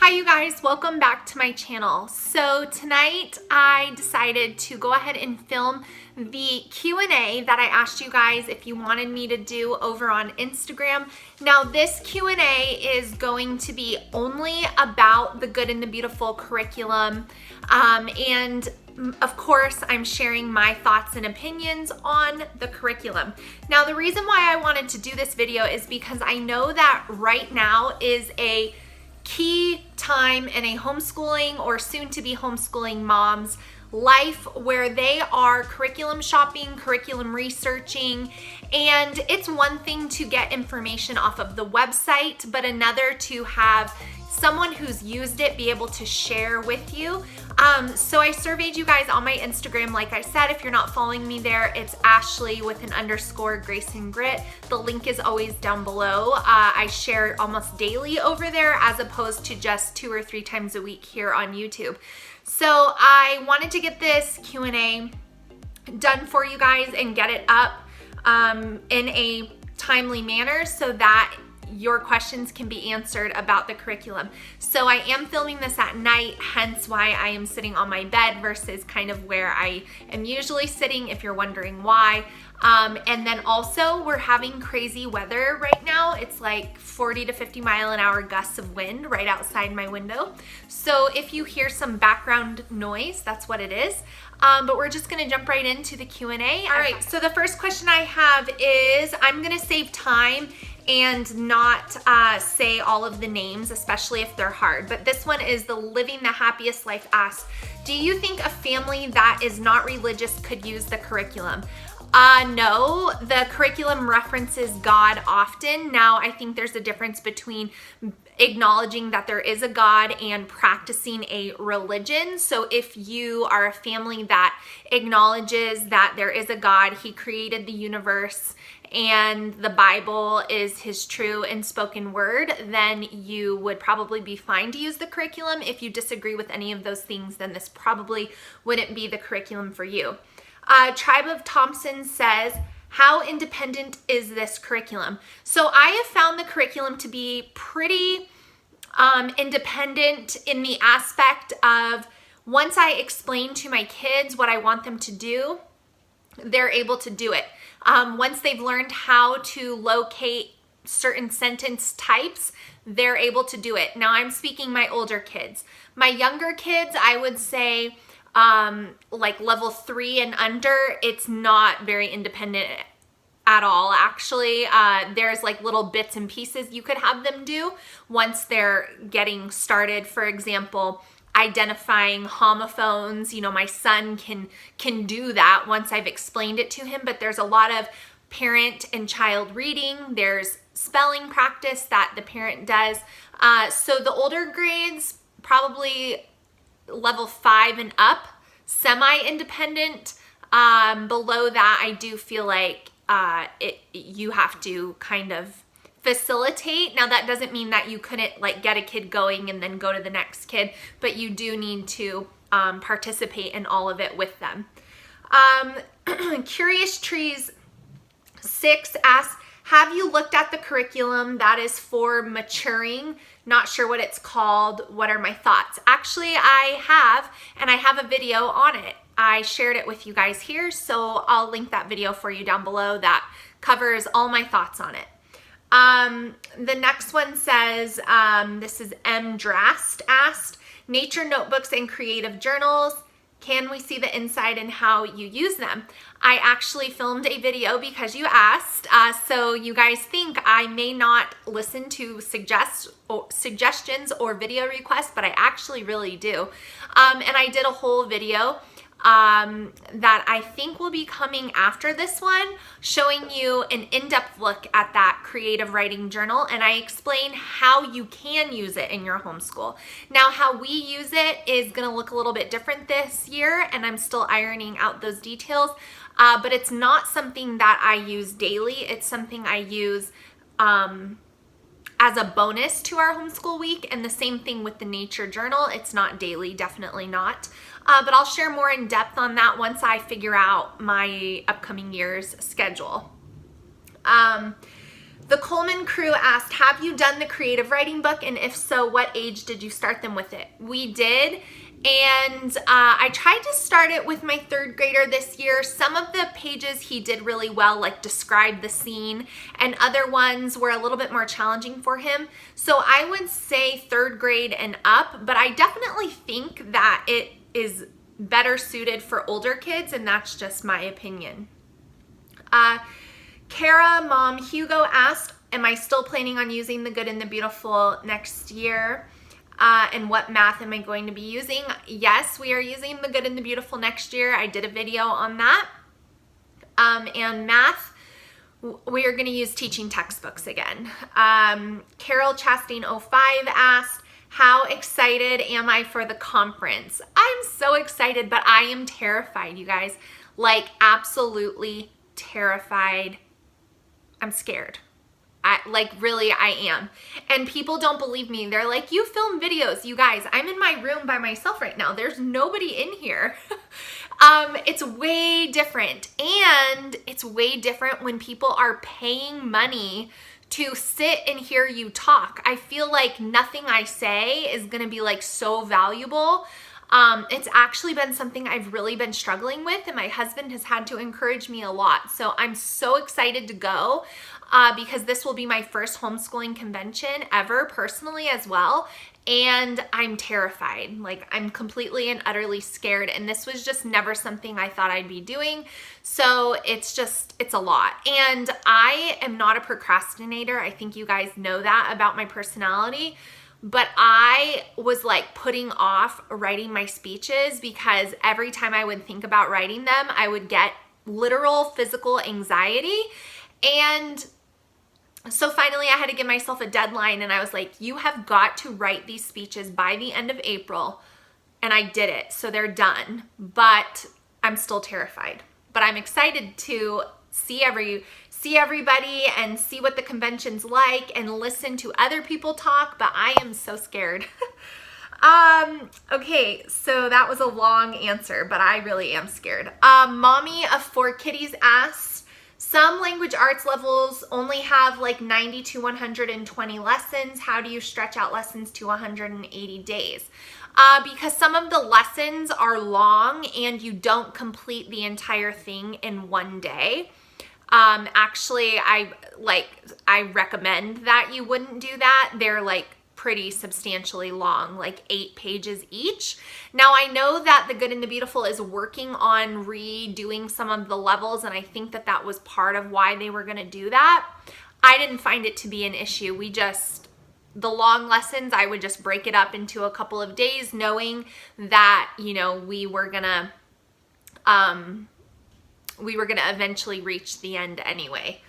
Hi you guys, welcome back to my channel. So tonight I decided to go ahead and film the Q&A that I asked you guys if you wanted me to do over on Instagram. Now this Q&A is going to be only about the Good and the Beautiful curriculum, and of course, I'm sharing my thoughts and opinions on the curriculum. Now, the reason why I wanted to do this video is because I know that right now is a key time in a homeschooling or soon to be homeschooling mom's life where they are curriculum shopping, curriculum researching, and it's one thing to get information off of the website, but another to have someone who's used it be able to share with you. So I surveyed you guys on my Instagram. Like I said, if you're not following me there, it's Ashlee with an _ Grace and Grit. The link is always down below. I share almost daily over there as opposed to just 2 or 3 times a week here on YouTube. So I wanted to get this Q&A done for you guys and get it up in a timely manner so that your questions can be answered about the curriculum. So I am filming this at night, hence why I am sitting on my bed versus kind of where I am usually sitting, if you're wondering why. And then also we're having crazy weather right now. It's like 40 to 50 mile an hour gusts of wind right outside my window. So if you hear some background noise, that's what it is. But we're just gonna jump right into the Q&A. All right, so the first question I have is, I'm gonna save time and not say all of the names, especially if they're hard. But this one is the Living the Happiest Life asks, do you think a family that is not religious could use the curriculum? No, the curriculum references God often. Now, I think there's a difference between acknowledging that there is a God and practicing a religion. So if you are a family that acknowledges that there is a God, He created the universe, and the Bible is His true and spoken word, then you would probably be fine to use the curriculum. If you disagree with any of those things, then this probably wouldn't be the curriculum for you. Tribe of Thompson says, how independent is this curriculum? So I have found the curriculum to be pretty independent in the aspect of, once I explain to my kids what I want them to do, they're able to do it. Once they've learned how to locate certain sentence types, they're able to do it. Now I'm speaking my older kids. My younger kids, I would say like level 3 and under, it's not very independent at all. Actually, there's like little bits and pieces you could have them do once they're getting started. For example, identifying homophones. You know, my son can do that once I've explained it to him, but there's a lot of parent and child reading. There's spelling practice that the parent does. So the older grades, probably level 5 and up, semi-independent. Below that, I do feel like you have to kind of facilitate. Now that doesn't mean that you couldn't like get a kid going and then go to the next kid, but you do need to participate in all of it with them. Curious Trees 6 asks, have you looked at the curriculum that is for maturing? Not sure what it's called. What are my thoughts? Actually, I have, and I have a video on it. I shared it with you guys here, so I'll link that video for you down below that covers all my thoughts on it. The next one says, this is M. Drast asked, nature notebooks and creative journals, can we see the inside and how you use them? I actually filmed a video because you asked, so you guys think I may not listen to suggestions or video requests, but I actually really do. And I did a whole video that I think will be coming after this one, showing you an in-depth look at that creative writing journal, and I explain how you can use it in your homeschool. Now, how we use it is going to look a little bit different this year, and I'm still ironing out those details, but it's not something that I use daily. It's something I use as a bonus to our homeschool week, and the same thing with the nature journal. It's not daily, definitely not. But I'll share more in depth on that once I figure out my upcoming year's schedule. The Coleman crew asked, have you done the creative writing book? And if so, what age did you start them with it? We did. And I tried to start it with my 3rd grader this year. Some of the pages he did really well, like describe the scene, and other ones were a little bit more challenging for him. So I would say 3rd grade and up, but I definitely think that it is better suited for older kids, and that's just my opinion. Kara, Mom Hugo asked, am I still planning on using the Good and the Beautiful next year? And what math am I going to be using? Yes, we are using the Good and the Beautiful next year. I did a video on that. And math, we are going to use teaching textbooks again. Carol Chastain 05 asked, how excited am I for the conference? I'm so excited, but I am terrified, you guys. Like, absolutely terrified. I'm scared. Really, I am. And people don't believe me. They're like, you film videos. You guys, I'm in my room by myself right now. There's nobody in here. It's way different. And it's way different when people are paying money to sit and hear you talk. I feel like nothing I say is going to be like so valuable. It's actually been something I've really been struggling with, and my husband has had to encourage me a lot. So I'm so excited to go because this will be my first homeschooling convention ever personally as well. And I'm terrified. Like, I'm completely and utterly scared. And this was just never something I thought I'd be doing. So it's a lot. And I am not a procrastinator. I think you guys know that about my personality. But I was like putting off writing my speeches because every time I would think about writing them, I would get literal physical anxiety. And so finally I had to give myself a deadline, and I was like, you have got to write these speeches by the end of April. And I did it. So they're done, but I'm still terrified. But I'm excited to see everybody and see what the convention's like and listen to other people talk, but I am so scared. Okay, so that was a long answer, but I really am scared. Mommy of 4 kitties asked, some language arts levels only have like 90 to 120 lessons. How do you stretch out lessons to 180 days? Because some of the lessons are long and you don't complete the entire thing in one day. Actually, I recommend that you wouldn't do that. They're like pretty substantially long, like 8 pages each. Now, I know that the Good and the Beautiful is working on redoing some of the levels, and I think that that was part of why they were going to do that. I didn't find it to be an issue. The long lessons, I would just break it up into a couple of days, knowing that, you know, we were gonna eventually reach the end anyway.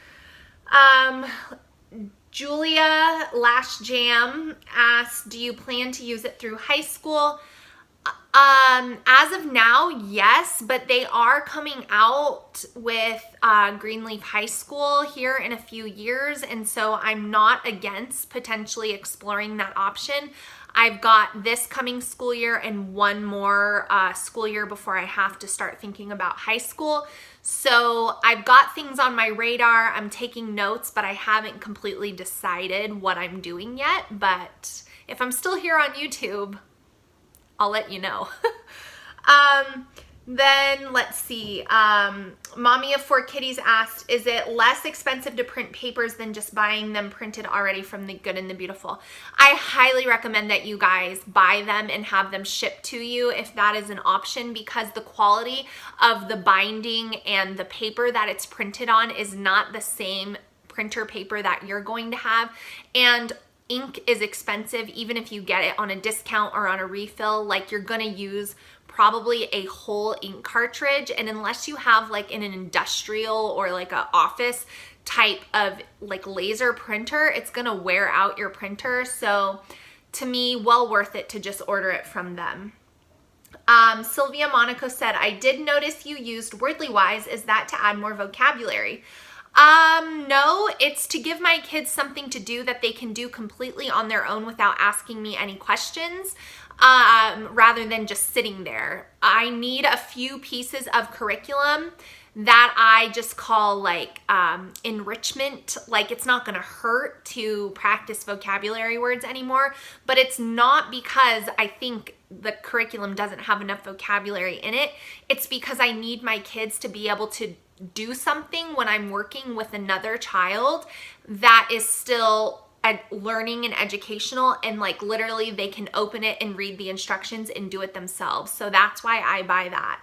Julia Lash Jam asked, do you plan to use it through high school? As of now, yes, but they are coming out with Greenleaf High School here in a few years, and so I'm not against potentially exploring that option. I've got this coming school year and one more school year before I have to start thinking about high school. So I've got things on my radar. I'm taking notes, but I haven't completely decided what I'm doing yet. But if I'm still here on YouTube, I'll let you know. Then let's see. Mommy of 4 kitties asked, is it less expensive to print papers than just buying them printed already from the Good and the Beautiful? I highly recommend that you guys buy them and have them shipped to you if that is an option, because the quality of the binding and the paper that it's printed on is not the same printer paper that you're going to have. And ink is expensive even if you get it on a discount or on a refill. Like, you're gonna use probably a whole ink cartridge, and unless you have like an industrial or like a office type of like laser printer, it's gonna wear out your printer. So to me, well worth it to just order it from them. Sylvia Monaco said, I did notice you used Wordly Wise. Is that to add more vocabulary? No, it's to give my kids something to do that they can do completely on their own without asking me any questions, rather than just sitting there. I need a few pieces of curriculum that I just call like enrichment. Like, it's not gonna hurt to practice vocabulary words anymore, but it's not because I think the curriculum doesn't have enough vocabulary in it. It's because I need my kids to be able to do something when I'm working with another child that is still learning and educational, and like literally they can open it and read the instructions and do it themselves. So that's why I buy that.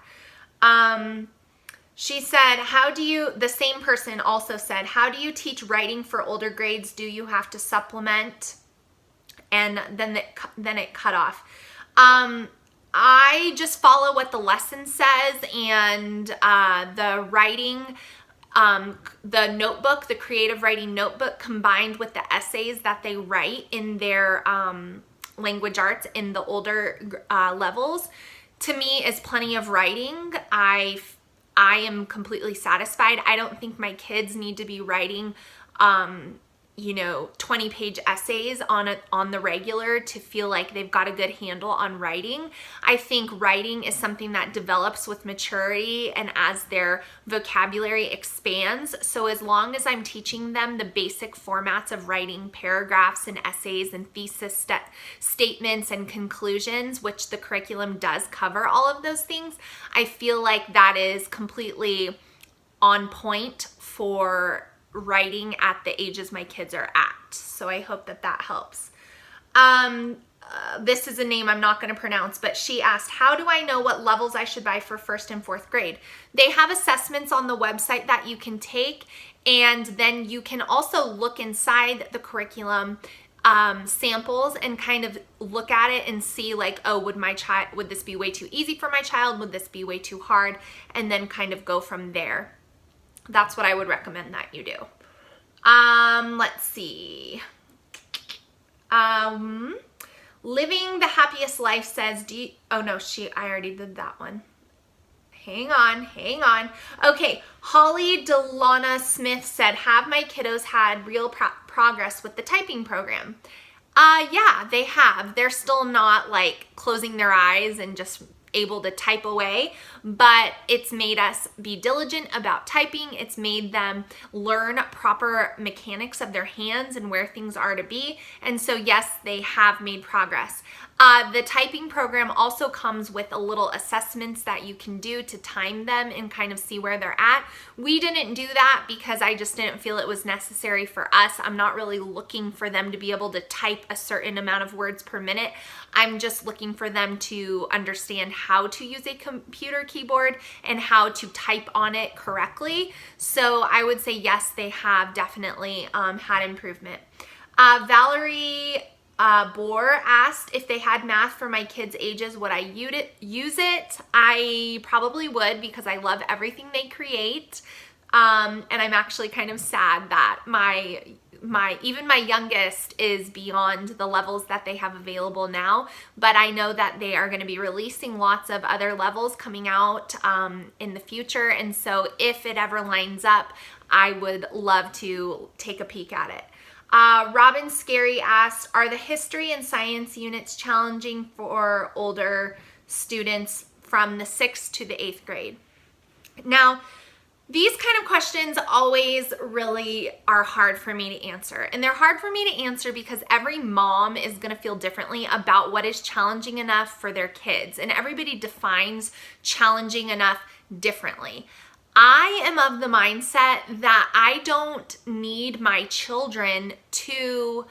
She said, the same person also said, how do you teach writing for older grades? Do you have to supplement? And then it cut off. I just follow what the lesson says, and the writing, the notebook, the creative writing notebook, combined with the essays that they write in their language arts in the older levels, to me is plenty of writing. I am completely satisfied. I don't think my kids need to be writing 20-page essays on the regular to feel like they've got a good handle on writing. I think writing is something that develops with maturity and as their vocabulary expands. So as long as I'm teaching them the basic formats of writing paragraphs and essays and thesis statements and conclusions, which the curriculum does cover all of those things, I feel like that is completely on point for writing at the ages my kids are at. So I hope that helps. This is a name I'm not going to pronounce, but she asked, how do I know what levels I should buy for 1st and 4th grade? They have assessments on the website that you can take, and then you can also look inside the curriculum samples and kind of look at it and see like, oh, would this be way too easy for my child? Would this be way too hard? And then kind of go from there. That's what I would recommend that you do. Let's see. Living the Happiest Life says, I already did that one. Hang on. Okay, Holly Delana Smith said, have my kiddos had real progress with the typing program? Yeah, they have. They're still not like closing their eyes and just able to type away, but it's made us be diligent about typing. It's made them learn proper mechanics of their hands and where things are to be. And so yes, they have made progress. The typing program also comes with a little assessments that you can do to time them and kind of see where they're at. We didn't do that because I just didn't feel it was necessary for us. I'm not really looking for them to be able to type a certain amount of words per minute. I'm just looking for them to understand how to use a computer keyboard and how to type on it correctly. So I would say yes, they have definitely had improvement. Valerie Bohr asked if they had math for my kids' ages, would I use it? I probably would, because I love everything they create. And I'm actually kind of sad that even my youngest is beyond the levels that they have available now, but I know that they are going to be releasing lots of other levels coming out in the future. And so if it ever lines up, I would love to take a peek at it. Robin Scary asked, are the history and science units challenging for older students from the 6th to the 8th grade? Now, these kind of questions always really are hard for me to answer. And they're hard for me to answer because every mom is going to feel differently about what is challenging enough for their kids. And everybody defines challenging enough differently. I am of the mindset that I don't need my children to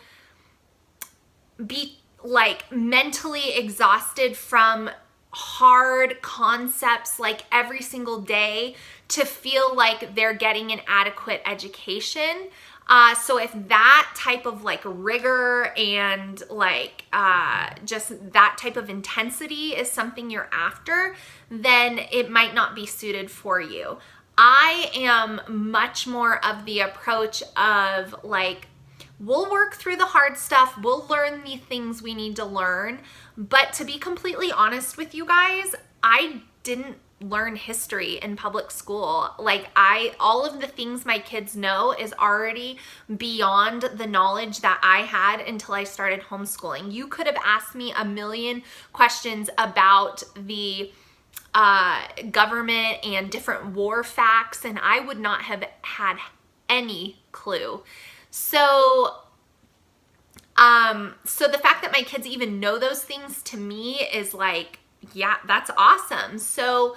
be like mentally exhausted from hard concepts like every single day to feel like they're getting an adequate education. So if that type of like rigor and like just that type of intensity is something you're after, then it might not be suited for you. I am much more of the approach of like, we'll work through the hard stuff, we'll learn the things we need to learn, but to be completely honest with you guys, I didn't learn history in public school. Like all of the things my kids know is already beyond the knowledge that I had until I started homeschooling. You could have asked me a million questions about the government and different war facts, and I would not have had any clue. So so the fact that my kids even know those things to me is like, yeah, that's awesome. So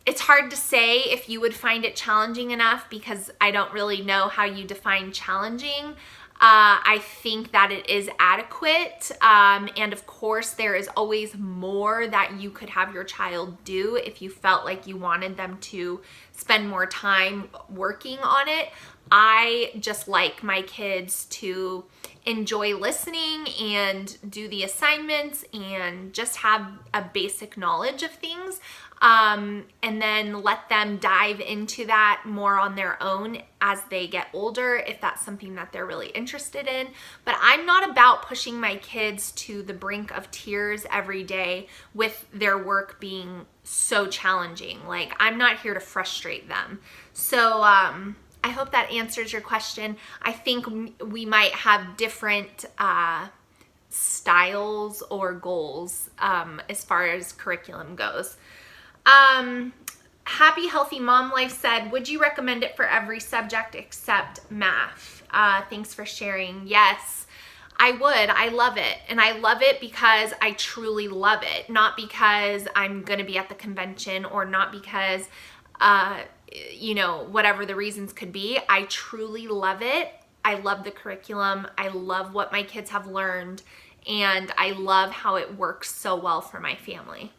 it's hard to say if you would find it challenging enough, because I don't really know how you define challenging. I think that it is adequate. And of course, there is always more that you could have your child do if you felt like you wanted them to spend more time working on it. I just like my kids to enjoy listening and do the assignments and just have a basic knowledge of things. And then let them dive into that more on their own as they get older, if that's something that they're really interested in. But I'm not about pushing my kids to the brink of tears every day with their work being so challenging. Like, I'm not here to frustrate them. So, I hope that answers your question. I think we might have different styles or goals as far as curriculum goes. Happy Healthy Mom Life said, would you recommend it for every subject except math? Thanks for sharing. Yes, I would. I love it. And I love it because I truly love it. Not because I'm going to be at the convention, or not because, you know, whatever the reasons could be. I truly love it. I love the curriculum. I love what my kids have learned. And I love how it works so well for my family.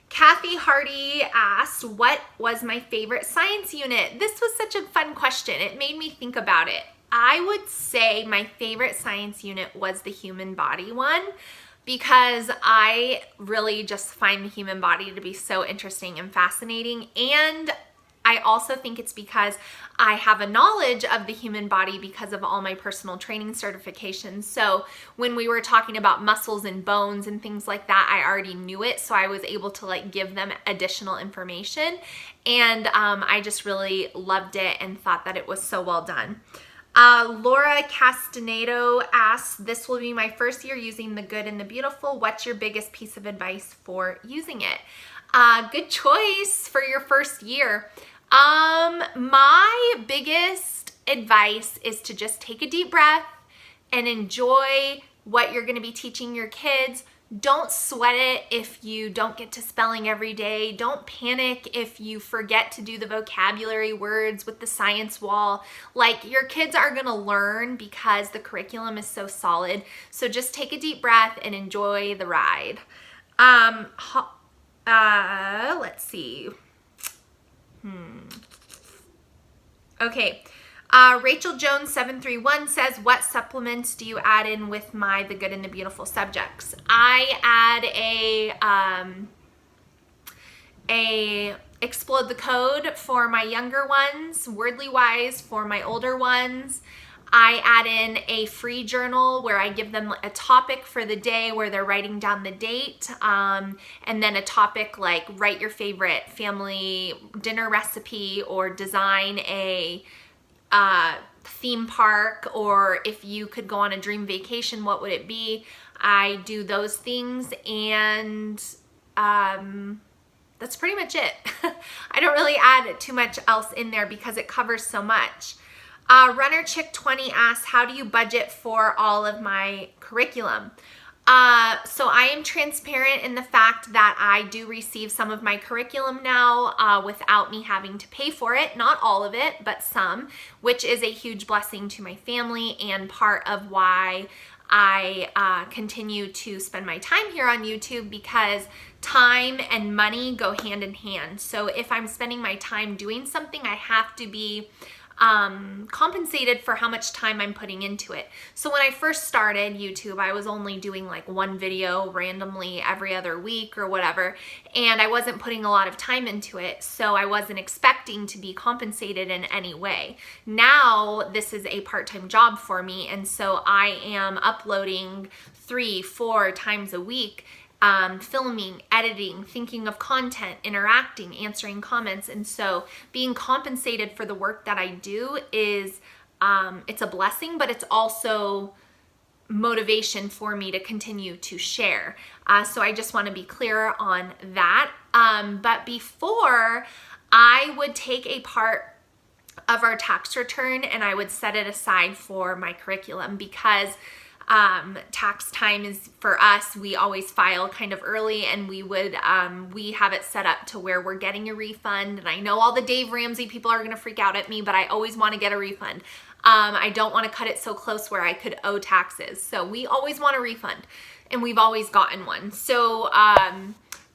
Kathy Hardy asked, what was my favorite science unit? This was such a fun question. It made me think about it. I would say my favorite science unit was the human body one, because I really just find the human body to be so interesting and fascinating. And I also think it's because I have a knowledge of the human body because of all my personal training certifications. So when we were talking about muscles and bones and things like that, I already knew it. So I was able to like give them additional information. And I just really loved it and thought that it was so well done. Laura Castanado asks, this will be my first year using the Good and the Beautiful. What's your biggest piece of advice for using it? Good choice for your first year. My biggest advice is to just take a deep breath and enjoy what you're going to be teaching your kids. Don't sweat it if you don't get to spelling every day. Don't panic if you forget to do the vocabulary words with the science wall. Like, your kids are going to learn because the curriculum is so solid. So just take a deep breath and enjoy the ride. Let's see. Okay. Rachel Jones 731 says, what supplements do you add in with my The Good and the Beautiful subjects? I add a Explode the Code for my younger ones, Wordly Wise for my older ones. I add in a free journal where I give them a topic for the day where they're writing down the date, and then a topic like write your favorite family dinner recipe, or design a theme park, or if you could go on a dream vacation, what would it be? I do those things, and that's pretty much it. I don't really add too much else in there because it covers so much. Runner Chick 20 asks, how do you budget for all of my curriculum? So I am transparent in the fact that I do receive some of my curriculum now without me having to pay for it. Not all of it, but some, which is a huge blessing to my family and part of why I continue to spend my time here on YouTube, because time and money go hand in hand. So if I'm spending my time doing something, I have to be compensated for how much time I'm putting into it. So when I first started YouTube, I was only doing like one video randomly every other week or whatever, and I wasn't putting a lot of time into it, so I wasn't expecting to be compensated in any way. Now this is a part-time job for me, and so I am uploading 3-4 times a week, filming, editing, thinking of content, interacting, answering comments. And so being compensated for the work that I do is, it's a blessing, but it's also motivation for me to continue to share. So I just want to be clear on that. But before, I would take a part of our tax return and I would set it aside for my curriculum, because tax time is, for us, we always file kind of early, and we have it set up to where we're getting a refund. And I know all the Dave Ramsey people are going to freak out at me, but I always want to get a refund. I don't want to cut it so close where I could owe taxes. So we always want a refund, and we've always gotten one. So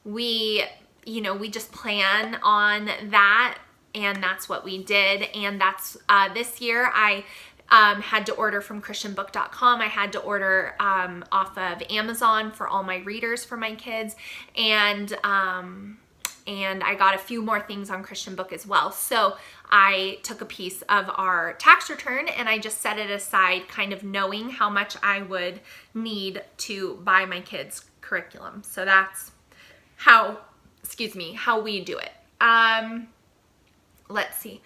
we just plan on that, and that's what we did. And that's this year I had to order from christianbook.com. I had to order off of Amazon for all my readers for my kids, and I got a few more things on Christian Book as well. So I took a piece of our tax return and I just set it aside, kind of knowing how much I would need to buy my kids' curriculum. So that's how we do it. Let's see.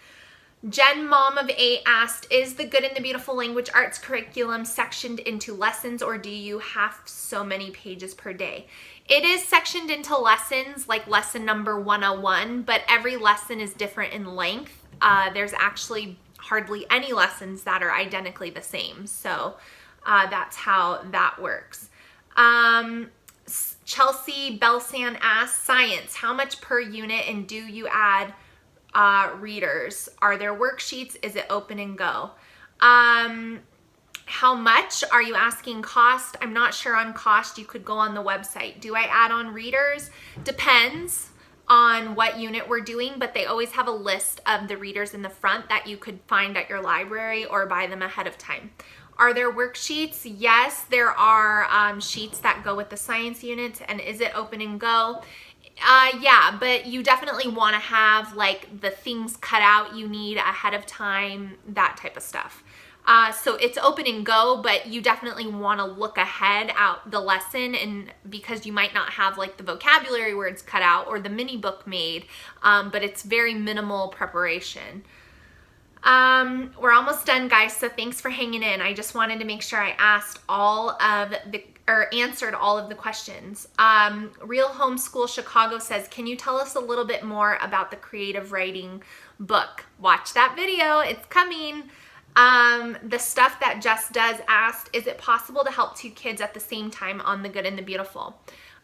Jen, mom of 8, asked, is the Good and the Beautiful Language Arts curriculum sectioned into lessons, or do you have so many pages per day? It is sectioned into lessons, like lesson number 101, but every lesson is different in length. There's actually hardly any lessons that are identically the same. So that's how that works. Chelsea Belsan asked, science, how much per unit, and do you add readers? Are there worksheets? Is it open and go? How much are you asking cost? I'm not sure on cost. You could go on the website. Do I add on readers? Depends on what unit we're doing, but they always have a list of the readers in the front that you could find at your library or buy them ahead of time. Are there worksheets? Yes, there are sheets that go with the science units. And is it open and go? Yeah, but you definitely want to have like the things cut out you need ahead of time, that type of stuff. So it's open and go, but you definitely want to look ahead at the lesson, and because you might not have like the vocabulary words cut out or the mini book made, but it's very minimal preparation. We're almost done, guys, so thanks for hanging in. I just wanted to make sure I answered all of the questions. Real Homeschool Chicago says, can you tell us a little bit more about the creative writing book? Watch that video, it's coming. The stuff that Jess does asked, is it possible to help 2 kids at the same time on the Good and the Beautiful?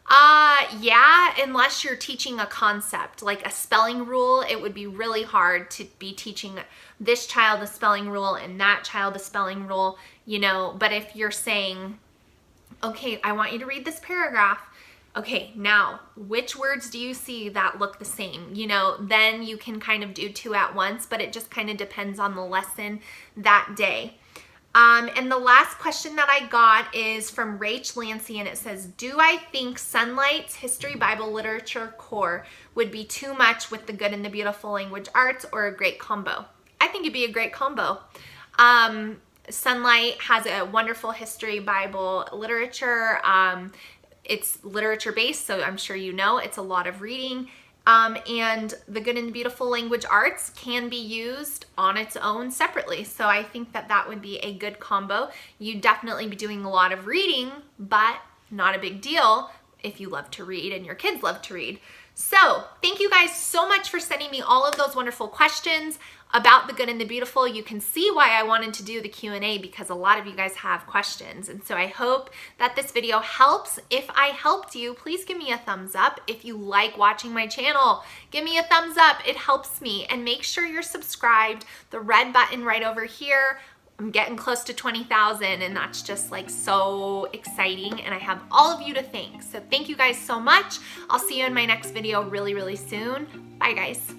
Yeah, unless you're teaching a concept, like a spelling rule. It would be really hard to be teaching this child a spelling rule and that child a spelling rule, but if you're saying, okay, I want you to read this paragraph. Okay, now, which words do you see that look the same? Then you can kind of do 2 at once, but it just kind of depends on the lesson that day. And the last question that I got is from Rach Lancy, and it says, do I think Sunlight's History Bible Literature Core would be too much with the Good and the Beautiful Language Arts, or a great combo? I think it'd be a great combo. Sunlight has a wonderful history Bible literature. It's literature based, so I'm sure it's a lot of reading. And the Good and the Beautiful Language Arts can be used on its own separately. So I think that would be a good combo. You'd definitely be doing a lot of reading, but not a big deal if you love to read and your kids love to read. So thank you guys so much for sending me all of those wonderful questions about the Good and the Beautiful. You can see why I wanted to do the Q&A, because a lot of you guys have questions. And so I hope that this video helps. If I helped you, please give me a thumbs up. If you like watching my channel, give me a thumbs up. It helps me. And make sure you're subscribed. The red button right over here. I'm getting close to 20,000, and that's just like so exciting, and I have all of you to thank. So thank you guys so much. I'll see you in my next video really, really soon. Bye, guys.